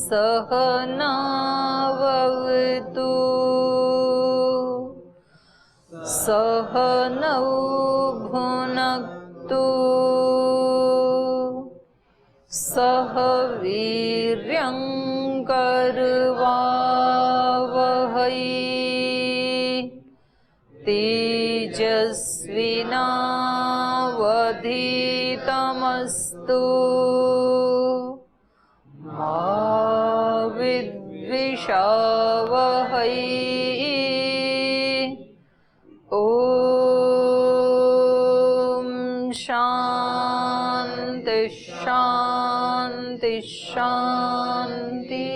सहनावतु सहनौ भुनक्तु सह वीर्यं करवावहै तेजस्विनावधीतमस्तु मा विद्विषावहै। ॐ शान्ति शान्ति शान्ति।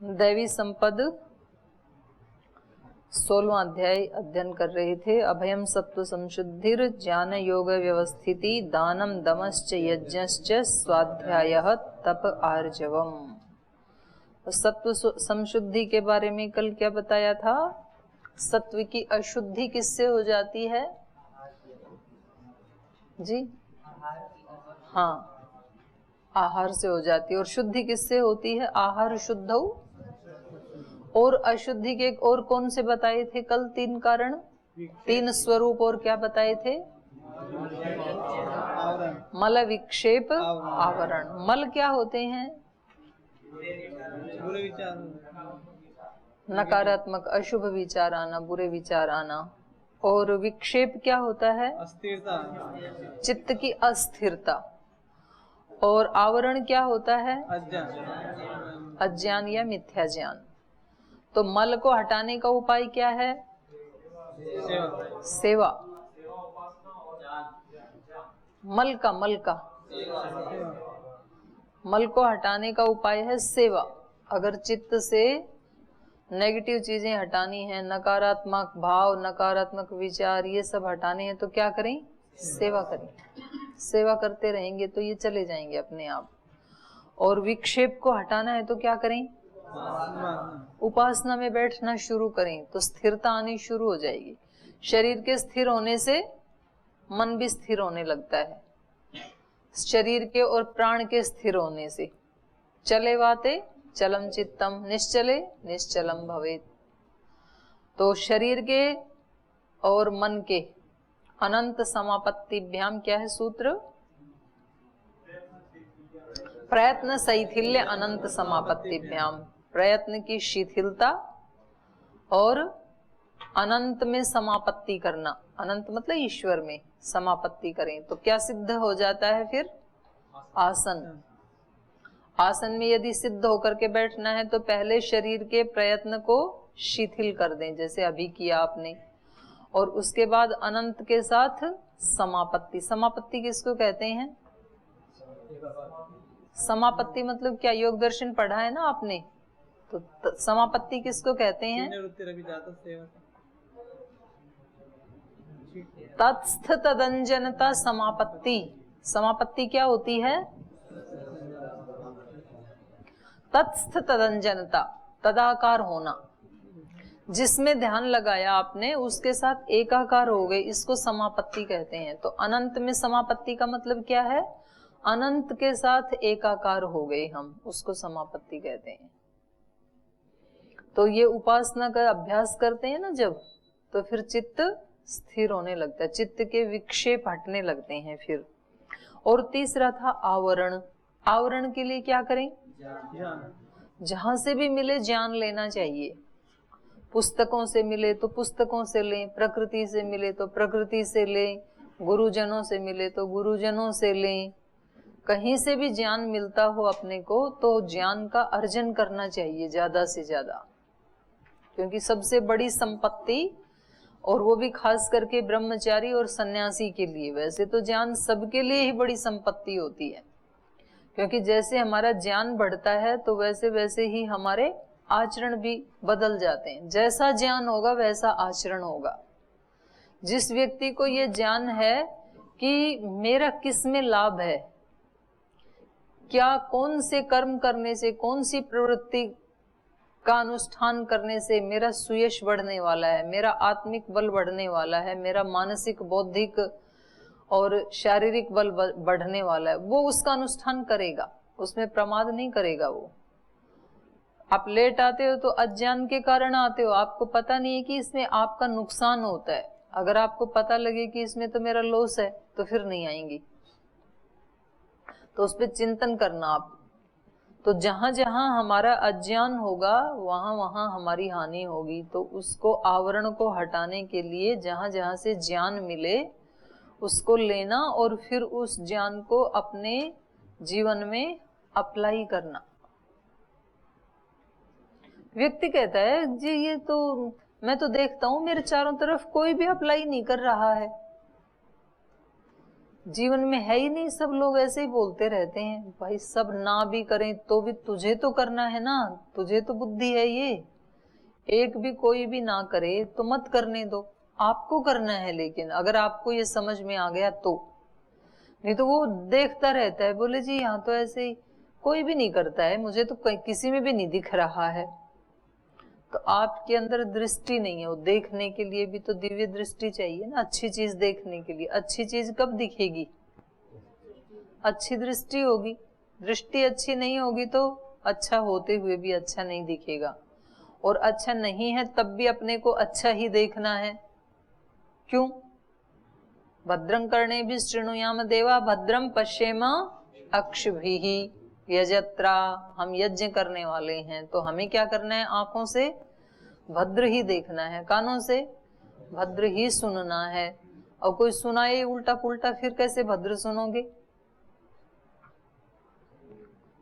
दैवी संपद 16वां अध्याय अध्ययन कर रहे थे। अभयम सत्व संशुद्धिर ज्ञान योग व्यवस्थिति दानम दमश्च यज्ञश्च स्वाध्यायः तप आर्जवम। सत्व संशुद्धि के बारे में कल क्या बताया था? सत्व की अशुद्धि किससे हो जाती है जी? हाँ, आहार से हो जाती है। और शुद्धि किससे होती है? आहार शुद्धौ। और अशुद्धि के और कौन से बताए थे कल? 3 कारण, 3 स्वरूप। और क्या बताए थे? मल विक्षेप आवरण। मल क्या होते हैं? नकारात्मक अशुभ विचार आना, बुरे विचार आना। और विक्षेप क्या होता है? अस्थिरता, चित्त की अस्थिरता। और आवरण क्या होता है? अज्ञान या मिथ्या ज्ञान। तो मल को हटाने का उपाय क्या है? सेवा। मल का मल को हटाने का उपाय है सेवा। अगर चित्त से नेगेटिव चीजें हटानी है, नकारात्मक भाव, नकारात्मक विचार, ये सब हटाने हैं तो क्या करें? सेवा करें। सेवा करते रहेंगे तो ये चले जाएंगे अपने आप। और विक्षेप को हटाना है तो क्या करें? उपासना में बैठना शुरू करें तो स्थिरता आनी शुरू हो जाएगी। शरीर के स्थिर होने से मन भी स्थिर होने लगता है। शरीर के और प्राण के स्थिर होने से चले वाते चलम चित्तम निश्चले निश्चलम भवेत। तो शरीर के और मन के अनंत समापत्तिभ्याम क्या है सूत्र? प्रयत्न शैथिल्य अनंत समापत्तिभ्याम। प्रयत्न की शिथिलता और अनंत में समापत्ति करना। अनंत मतलब ईश्वर में समापत्ति करें तो क्या सिद्ध हो जाता है फिर? आसन। आसन में यदि सिद्ध होकर के बैठना है तो पहले शरीर के प्रयत्न को शिथिल कर दें, जैसे अभी किया आपने। और उसके बाद अनंत के साथ समापत्ति। समापत्ति किसको कहते हैं? समापत्ति मतलब क्या? योग दर्शन पढ़ा है ना आपने, तो समापत्ति किसको कहते हैं? तत्स्थ तदंजनता समापत्ति। समापत्ति क्या होती है? तत्स्थ तदंजनता, तदाकार होना। जिसमें ध्यान लगाया आपने उसके साथ एकाकार हो गए, इसको समापत्ति कहते हैं। तो अनंत में समापत्ति का मतलब क्या है? अनंत के साथ एकाकार हो गए हम, उसको समापत्ति कहते हैं। तो ये उपासना का अभ्यास करते हैं ना जब, तो फिर चित्त स्थिर होने लगता है, चित्त के विक्षेप हटने लगते हैं फिर। और तीसरा था आवरण। आवरण के लिए क्या करें? जहां से भी मिले ज्ञान लेना चाहिए। पुस्तकों से मिले तो पुस्तकों से लें, प्रकृति से मिले तो प्रकृति से लें, गुरुजनों से मिले तो गुरुजनों से लें। कहीं से भी ज्ञान मिलता हो अपने को तो ज्ञान का अर्जन करना चाहिए ज्यादा से ज्यादा। क्योंकि सबसे बड़ी संपत्ति, और वो भी खास करके ब्रह्मचारी और सन्यासी के लिए, वैसे तो ज्ञान सबके लिए ही बड़ी संपत्ति होती है। क्योंकि जैसे हमारा ज्ञान बढ़ता है तो वैसे वैसे ही हमारे आचरण भी बदल जाते हैं। जैसा ज्ञान होगा वैसा आचरण होगा। जिस व्यक्ति को ये ज्ञान है कि मेरा किस में लाभ है, क्या कौन से कर्म करने से, कौन सी प्रवृत्ति का अनुष्ठान करने से मेरा सुयश बढ़ने वाला है, मेरा आत्मिक बल बढ़ने वाला है, मेरा मानसिक बौद्धिक और शारीरिक बल बढ़ने वाला है, वो उसका अनुष्ठान करेगा, उसमें प्रमाद नहीं करेगा। वो आप लेट आते हो तो अज्ञान के कारण आते हो, आपको पता नहीं है कि इसमें आपका नुकसान होता है। अगर आपको पता लगे कि इसमें तो मेरा लॉस है तो फिर नहीं आएंगी। तो उस पर चिंतन करना आप। तो जहां जहां हमारा अज्ञान होगा वहां वहां हमारी हानि होगी। तो उसको आवरण को हटाने के लिए जहां जहां से ज्ञान मिले उसको लेना और फिर उस ज्ञान को अपने जीवन में अप्लाई करना। व्यक्ति कहता है जी ये तो मैं तो देखता हूं मेरे चारों तरफ कोई भी अप्लाई नहीं कर रहा है, जीवन में है ही नहीं, सब लोग ऐसे ही बोलते रहते हैं। भाई सब ना भी करें तो भी तुझे तो करना है ना, तुझे तो बुद्धि है, ये एक भी कोई भी ना करे तो मत करने दो, आपको करना है। लेकिन अगर आपको ये समझ में आ गया तो, नहीं तो वो देखता रहता है, बोले जी यहाँ तो ऐसे ही कोई भी नहीं करता है, मुझे तो किसी में भी नहीं दिख रहा है। तो आपके अंदर दृष्टि नहीं है, वो देखने के लिए भी तो दिव्य दृष्टि चाहिए ना, अच्छी चीज देखने के लिए। अच्छी चीज कब दिखेगी? अच्छी दृष्टि होगी। दृष्टि अच्छी नहीं होगी तो अच्छा होते हुए भी अच्छा नहीं दिखेगा, और अच्छा नहीं है तब भी अपने को अच्छा ही देखना है। क्यों? भद्रं कर्णेभिः शृणुयाम देवा भद्रं पश्येम अक्षभिः यजत्रा। हम यज्ञ करने वाले हैं तो हमें क्या करना है? आंखों से भद्र ही देखना है, कानों से भद्र ही सुनना है। और कोई सुनाए उल्टा पुल्टा फिर कैसे भद्र सुनोगे?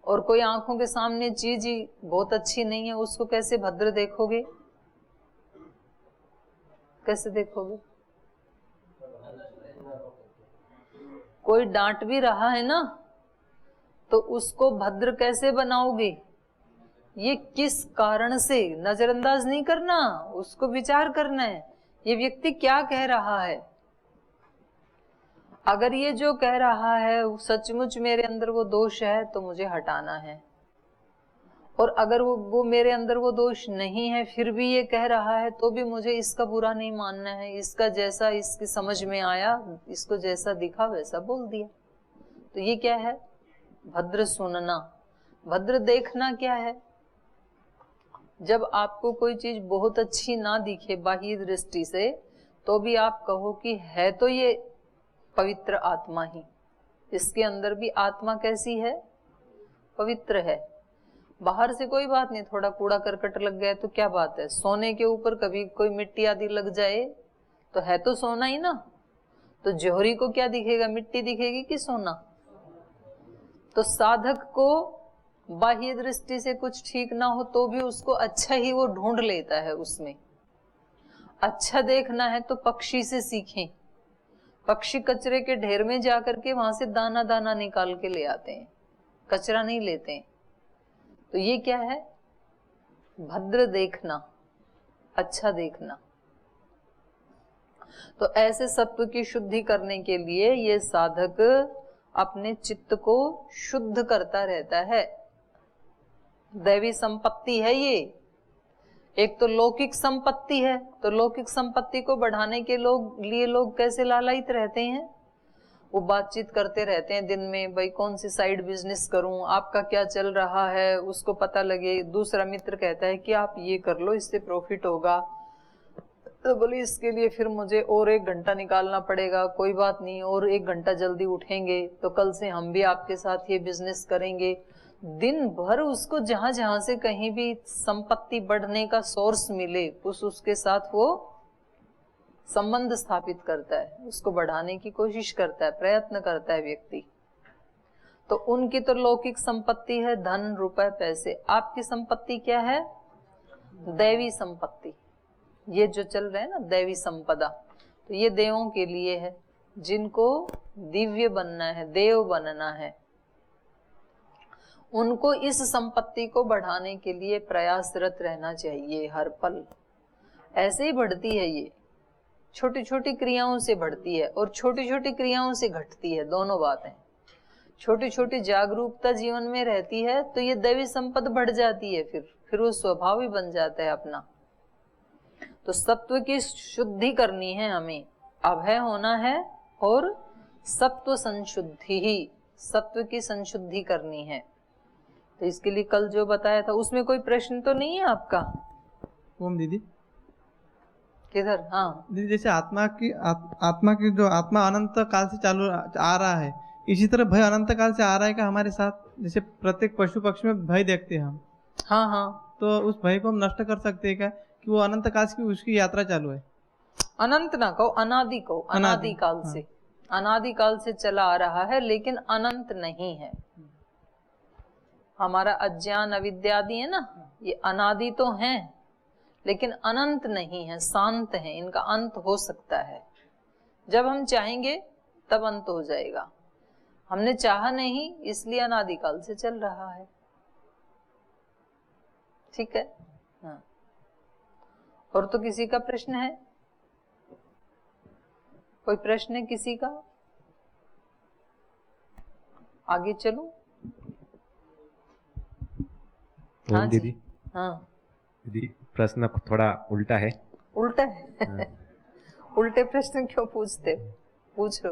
और कोई आंखों के सामने चीज ही बहुत अच्छी नहीं है उसको कैसे भद्र देखोगे? कैसे देखोगे? कोई डांट भी रहा है ना तो उसको भद्र कैसे बनाओगे? ये किस कारण से? नजरअंदाज नहीं करना, उसको विचार करना है, ये व्यक्ति क्या कह रहा है। अगर ये जो कह रहा है सचमुच मेरे अंदर वो दोष है तो मुझे हटाना है, और अगर वो मेरे अंदर वो दोष नहीं है फिर भी ये कह रहा है तो भी मुझे इसका बुरा नहीं मानना है। इसका जैसा इसकी समझ में आया, इसको जैसा दिखा वैसा बोल दिया। तो ये क्या है? भद्र सुनना। भद्र देखना क्या है? जब आपको कोई चीज बहुत अच्छी ना दिखे बाह्य दृष्टि से तो भी आप कहो कि है तो ये पवित्र आत्मा ही, इसके अंदर भी आत्मा कैसी है? पवित्र है। बाहर से कोई बात नहीं, थोड़ा कूड़ा करकट लग गया तो क्या बात है, सोने के ऊपर कभी कोई मिट्टी आदि लग जाए तो है तो सोना ही ना। तो जोहरी को क्या दिखेगा? मिट्टी दिखेगी कि सोना? तो साधक को बाह्य दृष्टि से कुछ ठीक ना हो तो भी उसको अच्छा ही वो ढूंढ लेता है। उसमें अच्छा देखना है तो पक्षी से सीखें। पक्षी कचरे के ढेर में जाकर के वहां से दाना दाना निकाल के ले आते हैं, कचरा नहीं लेते हैं। तो ये क्या है? भद्र देखना, अच्छा देखना। तो ऐसे सत्व की शुद्धि करने के लिए ये साधक अपने चित्त को शुद्ध करता रहता है। दैवी संपत्ति है ये। एक तो लौकिक संपत्ति है, तो लौकिक संपत्ति को बढ़ाने के लिए लोग कैसे लालायित रहते हैं? वो बातचीत करते रहते हैं दिन में, भाई कौन सी साइड बिजनेस करूं, आपका क्या चल रहा है, उसको पता लगे। दूसरा मित्र कहता है कि आप ये कर लो, इससे प्रॉफिट होगा। तो बोले इसके लिए फिर मुझे और 1 घंटा निकालना पड़ेगा। कोई बात नहीं, और 1 घंटा जल्दी उठेंगे तो कल से हम भी आपके साथ ये बिजनेस करेंगे। दिन भर उसको जहां जहां से कहीं भी संपत्ति बढ़ने का सोर्स मिले उसके साथ वो संबंध स्थापित करता है, उसको बढ़ाने की कोशिश करता है, प्रयत्न करता है व्यक्ति। तो उनकी तो लौकिक संपत्ति है, धन रुपए पैसे। आपकी संपत्ति क्या है? दैवी संपत्ति। ये जो चल रहा है ना दैवी संपदा, तो ये देवों के लिए है, जिनको दिव्य बनना है, देव बनना है। उनको इस संपत्ति को बढ़ाने के लिए प्रयासरत रहना चाहिए हर पल। ऐसे ही बढ़ती है ये, छोटी छोटी क्रियाओं से बढ़ती है और छोटी छोटी क्रियाओं से घटती है, दोनों बातें। छोटी छोटी जागरूकता जीवन में रहती है तो ये दैवी संपद बढ़ जाती है, फिर फिर वो स्वभाव ही बन जाता है अपना। तो सत्व की शुद्धि करनी है हमें, अभय होना है और सत्व संशुद्धि ही, सत्व की संशुद्धि करनी है। तो इसके लिए कल जो बताया था उसमें कोई प्रश्न तो नहीं है आपका? ओम दीदी किधर? हाँ दीदी, जैसे आत्मा की जो आत्मा अनंत काल से चालू आ रहा है, इसी तरह भय अनंत काल से आ रहा है क्या हमारे साथ? जैसे प्रत्येक पशु पक्षी में भय देखते हैं हम, हाँ हाँ। तो उस भय को हम नष्ट कर सकते हैं क्या, कि वो अनंत काल की उसकी यात्रा चालू है? अनंत ना कहो, अनादि कहो, अनादि काल हाँ। से, अनादि काल से चला आ रहा है, लेकिन अनंत नहीं है। हमारा अज्ञान अविद्यादि है ना, ये अनादि तो हैं लेकिन अनंत नहीं है, शांत है। इनका अंत हो सकता है, जब हम चाहेंगे तब अंत हो जाएगा। हमने चाहा नहीं, इसलिए अनादि काल से चल रहा है। ठीक है, हाँ। और तो किसी का प्रश्न है? कोई प्रश्न है किसी का? आगे चलूं? हाँ दीदी। हाँ दीदी, प्रश्न थोड़ा उल्टा है। उल्टा है? उल्टे प्रश्न क्यों पूछते? पूछो।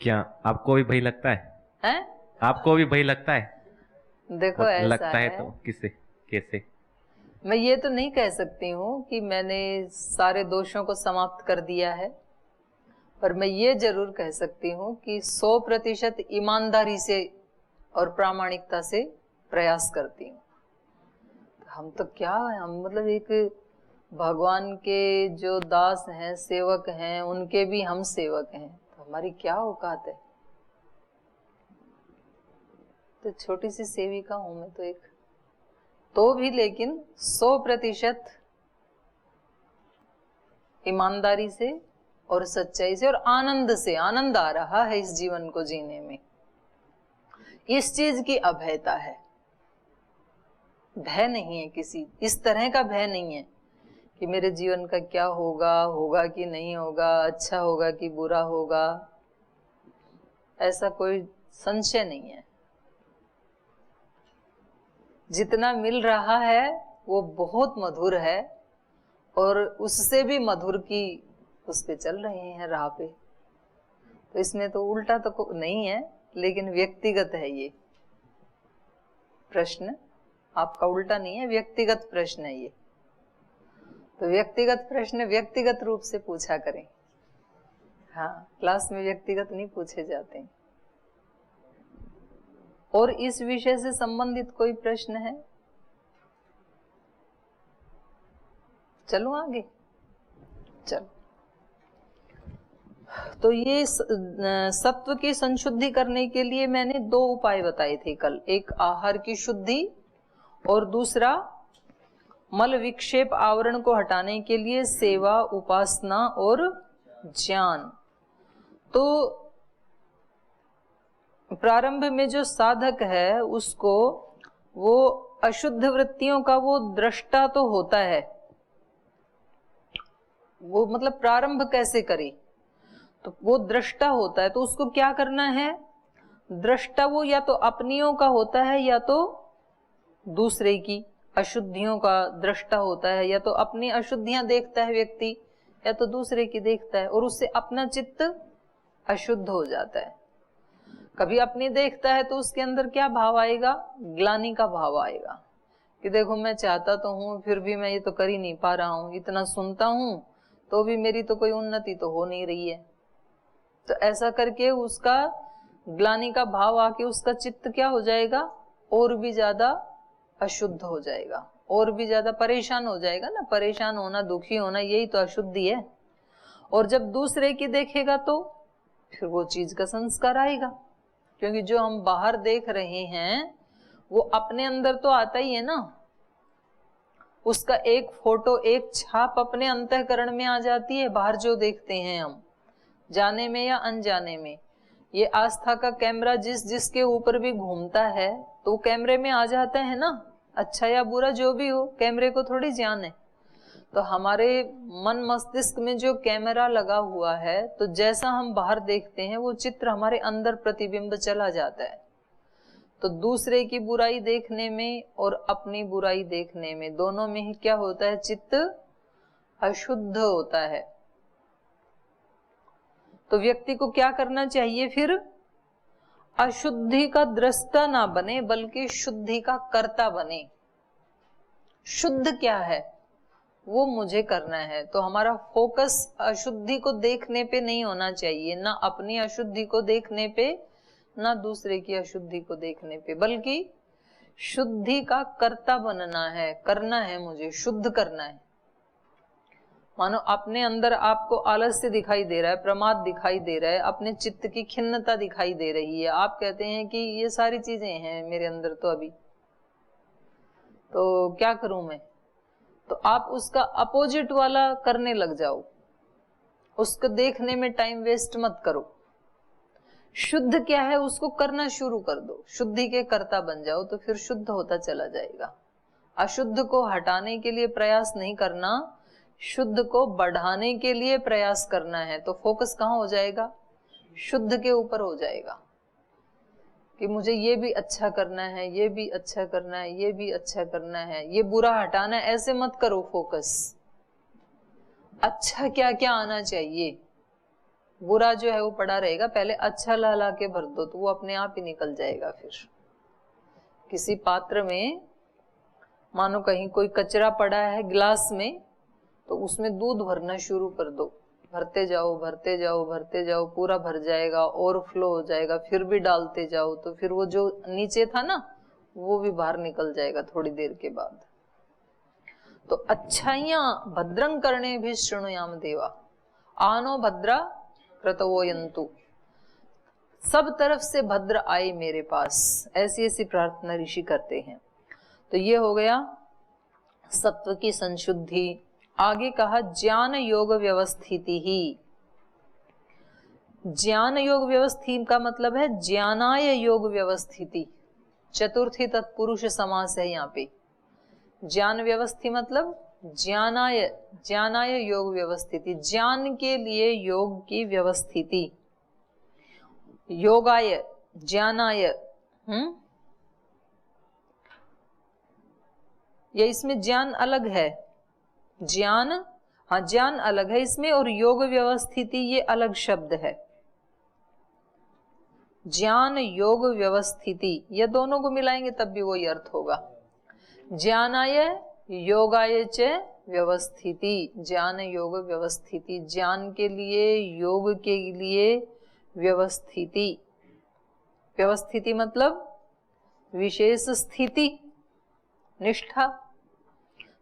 क्या आपको भी भय लगता है? हैं? आपको भी भय लगता है? देखो और ऐसा लगता है तो किससे, कैसे? मैं ये तो नहीं कह सकती हूँ कि मैंने सारे दोषों को समाप्त कर दिया है, पर मैं ये जरूर कह सकती हूँ कि 100% ईमानदारी से और प्रामाणिकता से प्रयास करती हूँ। हम तो क्या है, हम मतलब एक भगवान के जो दास हैं, सेवक हैं, उनके भी हम सेवक हैं, तो हमारी क्या औकात है? तो छोटी सी सेविका हूं मैं तो एक, तो भी लेकिन 100% ईमानदारी से और सच्चाई से और आनंद से, आनंद आ रहा है इस जीवन को जीने में। इस चीज की अभयता है, भय नहीं है, किसी इस तरह का भय नहीं है कि मेरे जीवन का क्या होगा, होगा कि नहीं होगा, अच्छा होगा कि बुरा होगा, ऐसा कोई संशय नहीं है। जितना मिल रहा है वो बहुत मधुर है, और उससे भी मधुर की उस पे चल रहे हैं राह पे। तो इसमें तो उल्टा तो नहीं है, लेकिन व्यक्तिगत है ये प्रश्न, आपका उल्टा नहीं है, व्यक्तिगत प्रश्न है ये। तो व्यक्तिगत प्रश्न व्यक्तिगत रूप से पूछा करें। हाँ, क्लास में व्यक्तिगत नहीं पूछे जाते। और इस विषय से संबंधित कोई प्रश्न है? चलो आगे, चलो। तो ये सत्व की संशुद्धि करने के लिए मैंने 2 उपाय बताए थे कल। एक आहार की शुद्धि और दूसरा मल विक्षेप आवरण को हटाने के लिए सेवा, उपासना और ज्ञान। तो प्रारंभ में जो साधक है उसको वो अशुद्ध वृत्तियों का वो दृष्टा तो होता है, वो मतलब प्रारंभ कैसे करे, तो वो दृष्टा होता है। तो उसको क्या करना है? दृष्टा वो या तो अपनियों का होता है या तो दूसरे की अशुद्धियों का दृष्टा होता है, या तो अपनी अशुद्धियां देखता है व्यक्ति, या तो दूसरे की देखता है, और उससे अपना चित्त अशुद्ध हो जाता है। कभी अपनी देखता है तो उसके अंदर क्या भाव आएगा? ग्लानि का भाव आएगा कि देखो मैं चाहता तो हूं, फिर भी मैं ये तो कर ही नहीं पा रहा हूं, इतना सुनता हूं तो भी मेरी तो कोई उन्नति तो हो नहीं रही है। तो ऐसा करके उसका ग्लानि का भाव आके उसका चित्त क्या हो जाएगा? और भी ज्यादा अशुद्ध हो जाएगा, और भी ज्यादा परेशान हो जाएगा ना। परेशान होना, दुखी होना, यही तो अशुद्धि है। और जब दूसरे की देखेगा तो फिर वो चीज का संस्कार आएगा, क्योंकि जो हम बाहर देख रहे हैं वो अपने अंदर तो आता ही है ना। उसका एक फोटो, एक छाप अपने अंतःकरण में आ जाती है, बाहर जो देखते हैं हम, जाने में या अनजाने में। ये आस्था का कैमरा जिस जिसके ऊपर भी घूमता है तो कैमरे में आ जाता है ना, अच्छा या बुरा जो भी हो, कैमरे को थोड़ी जान है। तो हमारे मन मस्तिष्क में जो कैमरा लगा हुआ है, तो जैसा हम बाहर देखते हैं वो चित्र हमारे अंदर प्रतिबिंब चला जाता है। तो दूसरे की बुराई देखने में और अपनी बुराई देखने में, दोनों में ही क्या होता है, चित्त अशुद्ध होता है। तो व्यक्ति को क्या करना चाहिए फिर, अशुद्धि का दृष्टा ना बने बल्कि शुद्धि का कर्ता बने। शुद्ध क्या है वो मुझे करना है। तो हमारा फोकस अशुद्धि को देखने पे नहीं होना चाहिए, ना अपनी अशुद्धि को देखने पे ना दूसरे की अशुद्धि को देखने पे, बल्कि शुद्धि का कर्ता बनना है, करना है, मुझे शुद्ध करना है। मानो अपने अंदर आपको आलस्य दिखाई दे रहा है, प्रमाद दिखाई दे रहा है, अपने चित्त की खिन्नता दिखाई दे रही है, आप कहते हैं कि ये सारी चीजें हैं मेरे अंदर तो अभी, तो क्या करूं मैं, तो आप उसका अपोजिट वाला करने लग जाओ, उसको देखने में टाइम वेस्ट मत करो। शुद्ध क्या है उसको करना शुरू कर दो, शुद्धि के कर्ता बन जाओ, तो फिर शुद्ध होता चला जाएगा। अशुद्ध को हटाने के लिए प्रयास नहीं करना, शुद्ध को बढ़ाने के लिए प्रयास करना है। तो फोकस कहाँ हो जाएगा, शुद्ध के ऊपर हो जाएगा कि मुझे ये भी अच्छा करना है, ये भी अच्छा करना है, ये भी अच्छा करना है, ये बुरा हटाना है। ऐसे मत करो फोकस, अच्छा क्या क्या आना चाहिए, बुरा जो है वो पड़ा रहेगा, पहले अच्छा ला ला के भर दो तो वो अपने आप ही निकल जाएगा। फिर किसी पात्र में मानो कहीं कोई कचरा पड़ा है गिलास में, तो उसमें दूध भरना शुरू कर दो, भरते जाओ भरते जाओ भरते जाओ, पूरा भर जाएगा, ओवरफ्लो हो जाएगा, फिर भी डालते जाओ, तो फिर वो जो नीचे था ना वो भी बाहर निकल जाएगा थोड़ी देर के बाद। तो अच्छाइयां भद्रं करने भी शृणुयाम देवा, आनो भद्रा क्रतवोयंतु, सब तरफ से भद्र आए मेरे पास, ऐसी ऐसी प्रार्थना ऋषि करते हैं। तो ये हो गया सत्व की संशुद्धि। आगे कहा ज्ञान योग व्यवस्थिति ही। ज्ञान योग व्यवस्थिति का मतलब है ज्ञानाय योग व्यवस्थिति, चतुर्थी तत्पुरुष समास है यहाँ पे। ज्ञान व्यवस्थिति मतलब ज्ञानाय, ज्ञानाय योग व्यवस्थिति, ज्ञान के लिए योग की व्यवस्थिति, योगाय ज्ञानाय। ये इसमें ज्ञान अलग है, ज्ञान, हाँ ज्ञान अलग है इसमें, और योग व्यवस्थिति ये अलग शब्द है। ज्ञान योग व्यवस्थिति ये दोनों को मिलाएंगे तब भी वही अर्थ होगा। ज्ञानाय योगाय च व्यवस्थिति, ज्ञान योग व्यवस्थिति, ज्ञान के लिए योग के लिए व्यवस्थिति। व्यवस्थिति मतलब विशेष स्थिति, निष्ठा।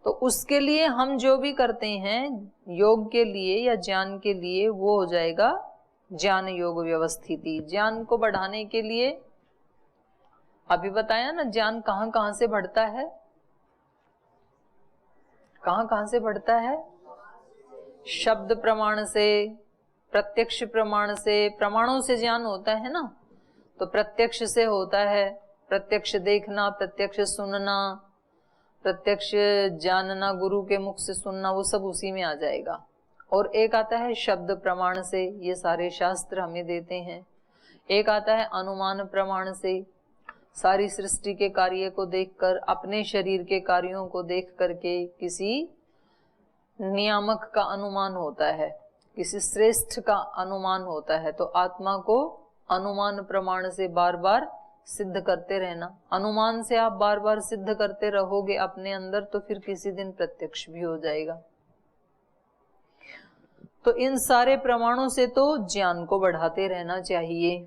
तो उसके लिए हम जो भी करते हैं योग के लिए या ज्ञान के लिए, वो हो जाएगा ज्ञान योग व्यवस्थिति। ज्ञान को बढ़ाने के लिए अभी बताया ना, ज्ञान कहां कहां से बढ़ता है, कहां कहां से बढ़ता है, शब्द प्रमाण से, प्रत्यक्ष प्रमाण से, प्रमाणों से ज्ञान होता है ना, तो प्रत्यक्ष से होता है, प्रत्यक्ष देखना, प्रत्यक्ष सुनना, प्रत्यक्ष जानना, गुरु के मुख से सुनना, वो सब उसी में आ जाएगा। और एक आता है शब्द प्रमाण से, ये सारे शास्त्र हमें देते हैं। एक आता है अनुमान प्रमाण से, सारी सृष्टि के कार्य को देखकर, अपने शरीर के कार्यों को देख करके किसी नियामक का अनुमान होता है, किसी श्रेष्ठ का अनुमान होता है। तो आत्मा को अनुमान प्रमाण से बार बार सिद्ध करते रहना। अनुमान से आप बार बार सिद्ध करते रहोगे अपने अंदर, तो फिर किसी दिन प्रत्यक्ष भी हो जाएगा। तो इन सारे प्रमाणों से तो ज्ञान को बढ़ाते रहना चाहिए।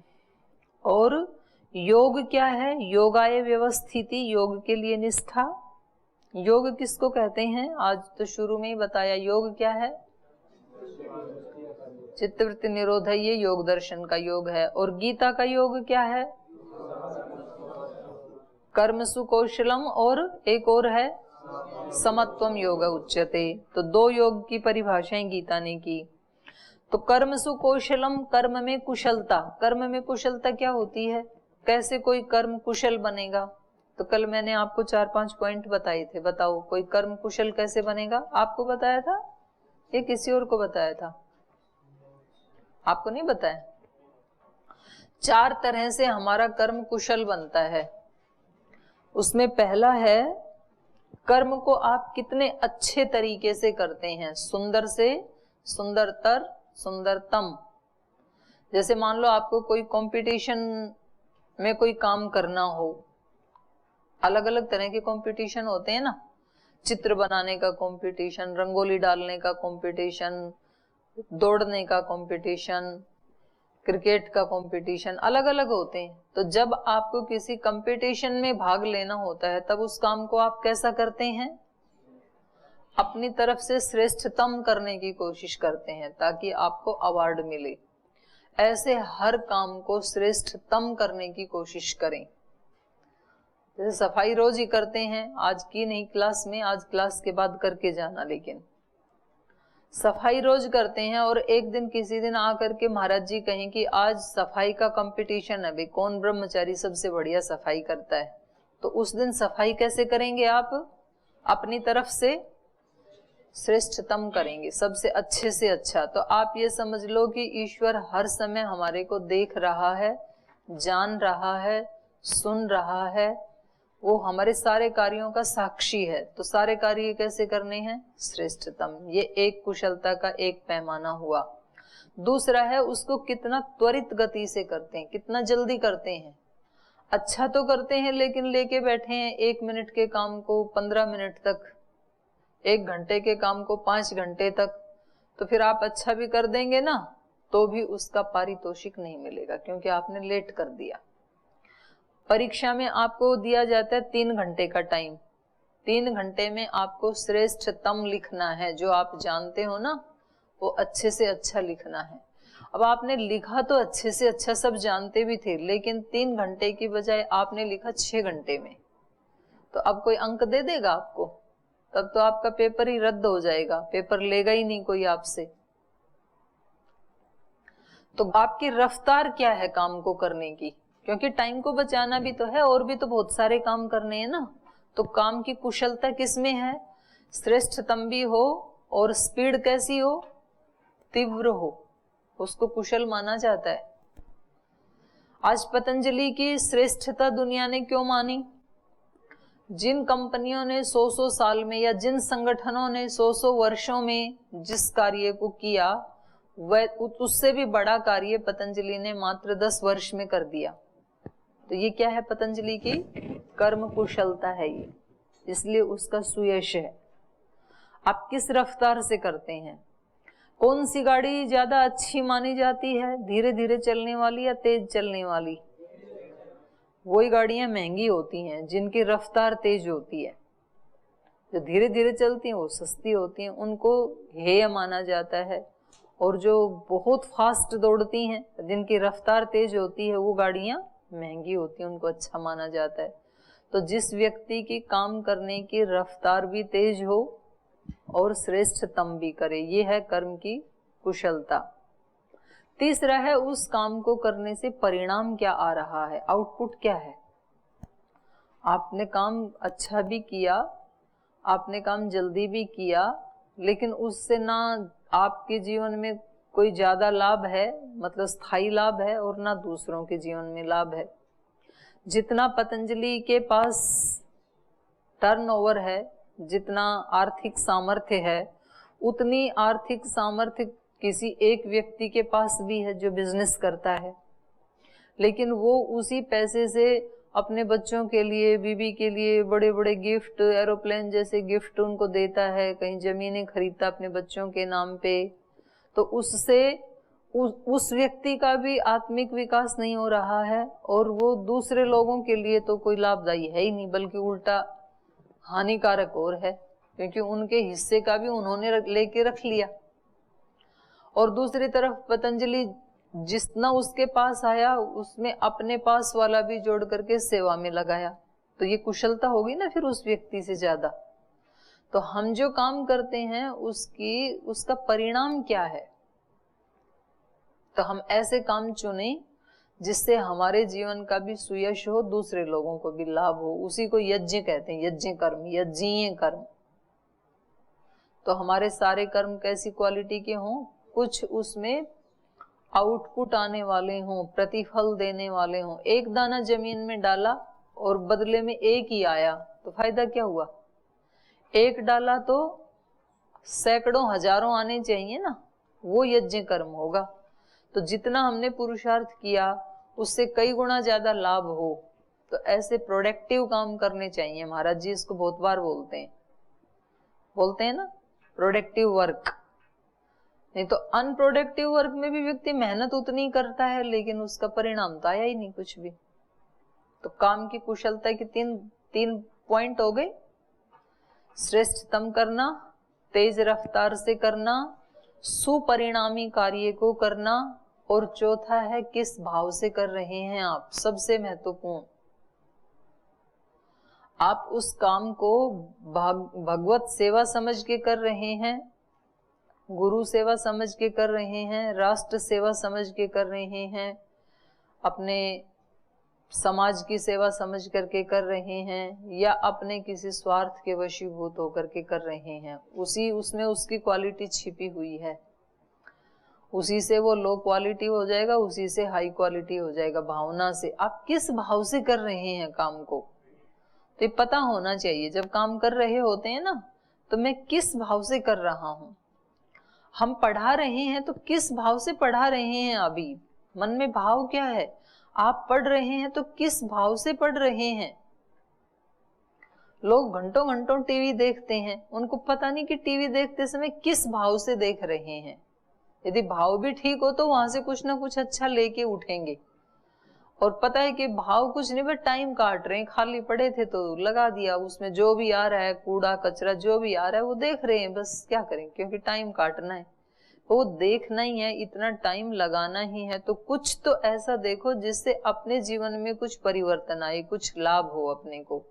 और योग क्या है, योगाय व्यवस्थिति, योग के लिए निष्ठा। योग किसको कहते हैं, आज तो शुरू में ही बताया। योग क्या है, चित्तवृत्ति निरोध है, ये योग दर्शन का योग है। और गीता का योग क्या है, कर्म सुकौशलम, और एक और है समत्वम योग उच्यते। तो दो योग की परिभाषाएं गीता ने की। तो कर्म सुकौशलम, कर्म में कुशलता। कर्म में कुशलता क्या होती है, कैसे कोई कर्म कुशल बनेगा। तो कल मैंने आपको 4-5 पॉइंट बताए थे, बताओ कोई कर्म कुशल कैसे बनेगा। आपको बताया था या किसी और को बताया था, आपको नहीं बताया। 4 तरह से हमारा कर्म कुशल बनता है। उसमें पहला है कर्म को आप कितने अच्छे तरीके से करते हैं, सुंदर से सुंदरतर, सुंदरतम। जैसे मान लो आपको कोई कंपटीशन में कोई काम करना हो, अलग अलग तरह के कंपटीशन होते हैं ना, चित्र बनाने का कंपटीशन, रंगोली डालने का कंपटीशन, दौड़ने का कंपटीशन, क्रिकेट का कंपटीशन, अलग अलग होते हैं। तो जब आपको किसी कंपटीशन में भाग लेना होता है तब उस काम को आप कैसा करते हैं, अपनी तरफ से श्रेष्ठतम करने की कोशिश करते हैं ताकि आपको अवार्ड मिले। ऐसे हर काम को श्रेष्ठतम करने की कोशिश करें। जैसे सफाई रोज ही करते हैं, आज की नहीं क्लास में, आज क्लास के बाद करके जाना, लेकिन सफाई रोज करते हैं और एक दिन किसी दिन आकर के महाराज जी कहें कि आज सफाई का कंपटीशन है, भाई कौन ब्रह्मचारी सबसे बढ़िया सफाई करता है, तो उस दिन सफाई कैसे करेंगे आप, अपनी तरफ से श्रेष्ठतम करेंगे, सबसे अच्छे से अच्छा। तो आप ये समझ लो कि ईश्वर हर समय हमारे को देख रहा है, जान रहा है, सुन रहा है, वो हमारे सारे कार्यों का साक्षी है। तो सारे कार्य कैसे करने हैं, श्रेष्ठतम। ये एक कुशलता का एक पैमाना हुआ। दूसरा है उसको कितना त्वरित गति से करते हैं, कितना जल्दी करते हैं। अच्छा तो करते हैं लेकिन लेके बैठे हैं 1 मिनट के काम को 15 मिनट तक, 1 घंटे के काम को 5 घंटे तक, तो फिर आप अच्छा भी कर देंगे ना तो भी उसका पारितोषिक नहीं मिलेगा, क्योंकि आपने लेट कर दिया। परीक्षा में आपको दिया जाता है 3 घंटे का टाइम, 3 घंटे में आपको श्रेष्ठतम लिखना है, जो आप जानते हो ना वो अच्छे से अच्छा लिखना है। अब आपने लिखा तो अच्छे से अच्छा, सब जानते भी थे, लेकिन 3 घंटे की बजाय आपने लिखा 6 घंटे में, तो अब कोई अंक दे देगा आपको? तब तो आपका पेपर ही रद्द हो जाएगा, पेपर लेगा ही नहीं कोई आपसे। तो आपकी रफ्तार क्या है काम को करने की, क्योंकि टाइम को बचाना भी तो है और भी तो बहुत सारे काम करने हैं ना। तो काम की कुशलता किसमें है, श्रेष्ठतम भी हो और स्पीड कैसी हो, तीव्र हो, उसको कुशल माना जाता है। आज पतंजलि की श्रेष्ठता दुनिया ने क्यों मानी? जिन कंपनियों ने 100-100 साल में या जिन संगठनों ने 100-100 वर्षों में जिस कार्य को किया, वह उससे भी बड़ा कार्य पतंजलि ने मात्र 10 वर्ष में कर दिया। तो ये क्या है, पतंजलि की कर्म कुशलता है ये, इसलिए उसका सुयश है। आप किस रफ्तार से करते हैं? कौन सी गाड़ी ज्यादा अच्छी मानी जाती है, धीरे धीरे चलने वाली या तेज चलने वाली? वही गाड़ियां महंगी होती हैं जिनकी रफ्तार तेज होती है। जो धीरे धीरे चलती हैं वो सस्ती होती हैं, उनको हेय माना जाता है। और जो बहुत फास्ट दौड़ती हैं, जिनकी रफ्तार तेज होती है, वो गाड़ियां महंगी होती हैं, उनको अच्छा माना जाता है। तो जिस व्यक्ति की काम करने की रफ्तार भी तेज हो और श्रेष्ठतम भी करे, ये है कर्म की कुशलता। तीसरा है उस काम को करने से परिणाम क्या आ रहा है, आउटपुट क्या है। आपने काम अच्छा भी किया, आपने काम जल्दी भी किया, लेकिन उससे ना आपके जीवन में कोई ज्यादा लाभ है, मतलब स्थायी लाभ है, और ना दूसरों के जीवन में लाभ है। जितना पतंजलि के पास टर्नओवर है, जितना आर्थिक सामर्थ्य है, उतनी आर्थिक सामर्थ्य किसी एक व्यक्ति के पास भी है जो बिजनेस करता है, लेकिन वो उसी पैसे से अपने बच्चों के लिए, बीबी के लिए बड़े बड़े गिफ्ट, एरोप्लेन जैसे गिफ्ट उनको देता है, कहीं जमीनें खरीदता अपने बच्चों के नाम पे। तो उससे उस व्यक्ति का भी आत्मिक विकास नहीं हो रहा है, और वो दूसरे लोगों के लिए तो कोई लाभदायी है ही नहीं, बल्कि उल्टा हानिकारक और है, क्योंकि उनके हिस्से का भी उन्होंने लेके रख लिया। और दूसरी तरफ पतंजलि जितना उसके पास आया उसमें अपने पास वाला भी जोड़ करके सेवा में लगाया, तो ये कुशलता होगी ना फिर उस व्यक्ति से ज्यादा। तो हम जो काम करते हैं उसका परिणाम क्या है, तो हम ऐसे काम चुने जिससे हमारे जीवन का भी सुयश हो, दूसरे लोगों को भी लाभ हो। उसी को यज्ञ कहते हैं, यज्ञ कर्म, यज्ञीय कर्म। तो हमारे सारे कर्म कैसी क्वालिटी के हों, कुछ उसमें आउटपुट आने वाले हों, प्रतिफल देने वाले हों। एक दाना जमीन में डाला और बदले में एक ही आया तो फायदा क्या हुआ? एक डाला तो सैकड़ों हजारों आने चाहिए ना, वो यज्ञ कर्म होगा। तो जितना हमने पुरुषार्थ किया उससे कई गुना ज्यादा लाभ हो, तो ऐसे प्रोडक्टिव काम करने चाहिए। महाराज जी इसको बहुत बार बोलते हैं ना, प्रोडक्टिव वर्क। नहीं तो अनप्रोडक्टिव वर्क में भी व्यक्ति मेहनत उतनी करता है लेकिन उसका परिणाम तो आया ही नहीं कुछ भी। तो काम की कुशलता की तीन पॉइंट हो गए। श्रेष्ठतम करना, तेज रफ्तार से करना, सुपरिणामी कार्य को करना, और चौथा है किस भाव से कर रहे हैं आप। सबसे महत्वपूर्ण, आप उस काम को भगवत सेवा समझ के कर रहे हैं, गुरु सेवा समझ के कर रहे हैं, राष्ट्र सेवा समझ के कर रहे हैं, अपने समाज की सेवा समझ करके कर रहे हैं, या अपने किसी स्वार्थ के वशीभूत होकर के कर रहे हैं। उसमें उसकी क्वालिटी छिपी हुई है। उसी से वो लो क्वालिटी हो जाएगा, उसी से हाई क्वालिटी हो जाएगा। भावना से आप किस भाव से कर रहे हैं काम को, तो ये पता होना चाहिए। जब काम कर रहे होते हैं ना, तो मैं किस भाव से कर रहा हूं। हम पढ़ा रहे हैं तो किस भाव से पढ़ा रहे हैं, अभी मन में भाव क्या है। आप पढ़ रहे हैं तो किस भाव से पढ़ रहे हैं। लोग घंटों घंटों टीवी देखते हैं, उनको पता नहीं कि टीवी देखते समय किस भाव से देख रहे हैं। यदि भाव भी ठीक हो तो वहां से कुछ ना कुछ अच्छा लेके उठेंगे। और पता है कि भाव कुछ नहीं, बस टाइम काट रहे हैं। खाली पड़े थे तो लगा दिया, उसमें जो भी आ रहा है, कूड़ा कचरा जो भी आ रहा है वो देख रहे हैं, बस क्या करें, क्योंकि टाइम काटना है, वो देखना ही है, इतना टाइम लगाना ही है। तो कुछ तो ऐसा देखो जिससे अपने जीवन में कुछ परिवर्तन आए, कुछ लाभ हो अपने को।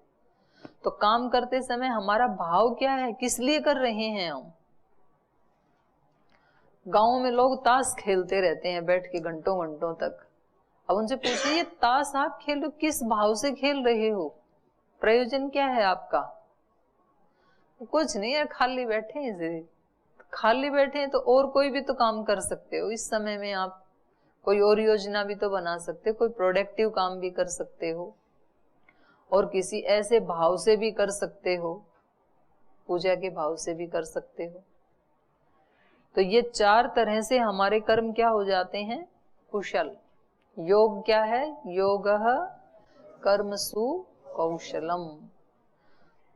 तो काम करते समय हमारा भाव क्या है, किस लिए कर रहे हैं हम। गाँव में लोग ताश खेलते रहते हैं बैठ के घंटों घंटों तक। अब उनसे पूछिए, ये ताश आप खेलो किस भाव से खेल रहे हो, प्रयोजन क्या है आपका। कुछ नहीं है, खाली बैठे हैं। खाली बैठे हैं तो और कोई भी तो काम कर सकते हो इस समय में। आप कोई और योजना भी तो बना सकते हो, कोई प्रोडक्टिव काम भी कर सकते हो, और किसी ऐसे भाव से भी कर सकते हो, पूजा के भाव से भी कर सकते हो। तो ये चार तरह से हमारे कर्म क्या हो जाते हैं, कुशल। योग क्या है, योगः कर्मसु कौशलम।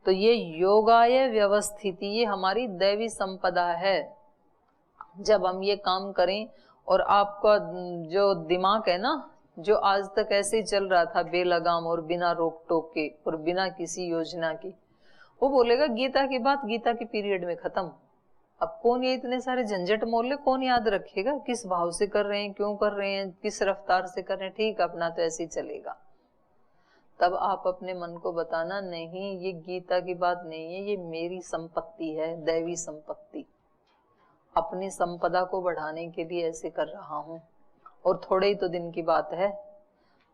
तो ये योगाय व्यवस्थिति, ये हमारी दैवी संपदा है। जब हम ये काम करें, और आपका जो दिमाग है ना, जो आज तक ऐसे ही चल रहा था बेलगाम और बिना रोक टोक के और बिना किसी योजना के, वो बोलेगा गीता की बात गीता के पीरियड में खत्म। अब कौन ये इतने सारे झंझट मोल, कौन याद रखेगा किस भाव से कर रहे हैं, क्यों कर रहे हैं, किस रफ्तार से कर रहे हैं। ठीक, अपना तो ऐसे ही चलेगा। तब आप अपने मन को बताना, नहीं ये गीता की बात नहीं है, ये मेरी संपत्ति है, दैवी संपत्ति। अपनी संपदा को बढ़ाने के लिए ऐसे कर रहा हूं। और थोड़े ही तो दिन की बात है,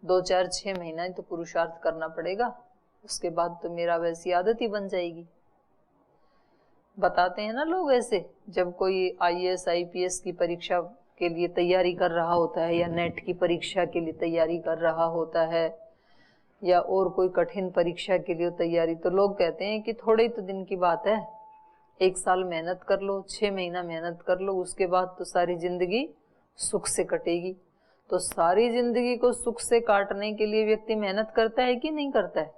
2, 4, 6 महीना ही तो पुरुषार्थ करना पड़ेगा, उसके बाद तो मेरा वैसी आदत ही बन जाएगी। बताते हैं ना लोग ऐसे, जब कोई IAS IPS की परीक्षा के लिए तैयारी कर रहा होता है, या नेट की परीक्षा के लिए तैयारी कर रहा होता है, या और कोई कठिन परीक्षा के लिए तैयारी, तो लोग कहते हैं कि थोड़े ही तो दिन की बात है, 1 साल मेहनत कर लो, 6 महीना मेहनत कर लो, उसके बाद तो सारी जिंदगी सुख से कटेगी। तो सारी जिंदगी को सुख से काटने के लिए व्यक्ति मेहनत करता है कि नहीं करता है।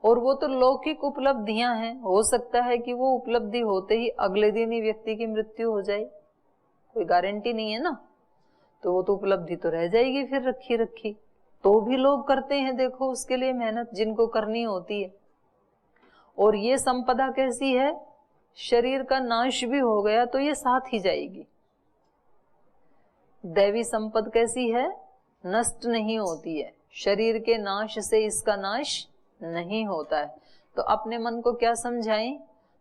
और वो तो लौकिक उपलब्धियां हैं, हो सकता है कि वो उपलब्धि होते ही अगले दिन ही व्यक्ति की मृत्यु हो जाए, कोई गारंटी नहीं है ना। तो वो तो उपलब्धि तो रह जाएगी फिर रखी रखी। तो भी लोग करते हैं, देखो उसके लिए मेहनत जिनको करनी होती है। और ये संपदा कैसी है, शरीर का नाश भी हो गया तो ये साथ ही जाएगी। दैवी संपद कैसी है, नष्ट नहीं होती है, शरीर के नाश से इसका नाश नहीं होता है। तो अपने मन को क्या समझाएं,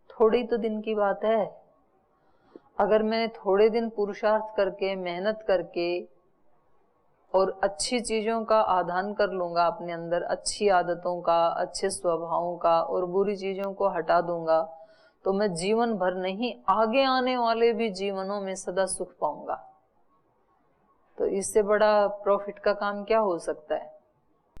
थोड़ी तो दिन की बात है। अगर मैं थोड़े दिन पुरुषार्थ करके, मेहनत करके और अच्छी चीजों का आधान कर लूंगा अपने अंदर, अच्छी आदतों का, अच्छे स्वभावों का, और बुरी चीजों को हटा दूंगा, तो मैं जीवन भर नहीं, आगे आने वाले भी जीवनों में सदा सुख पाऊंगा। तो इससे बड़ा प्रॉफिट का काम क्या हो सकता है।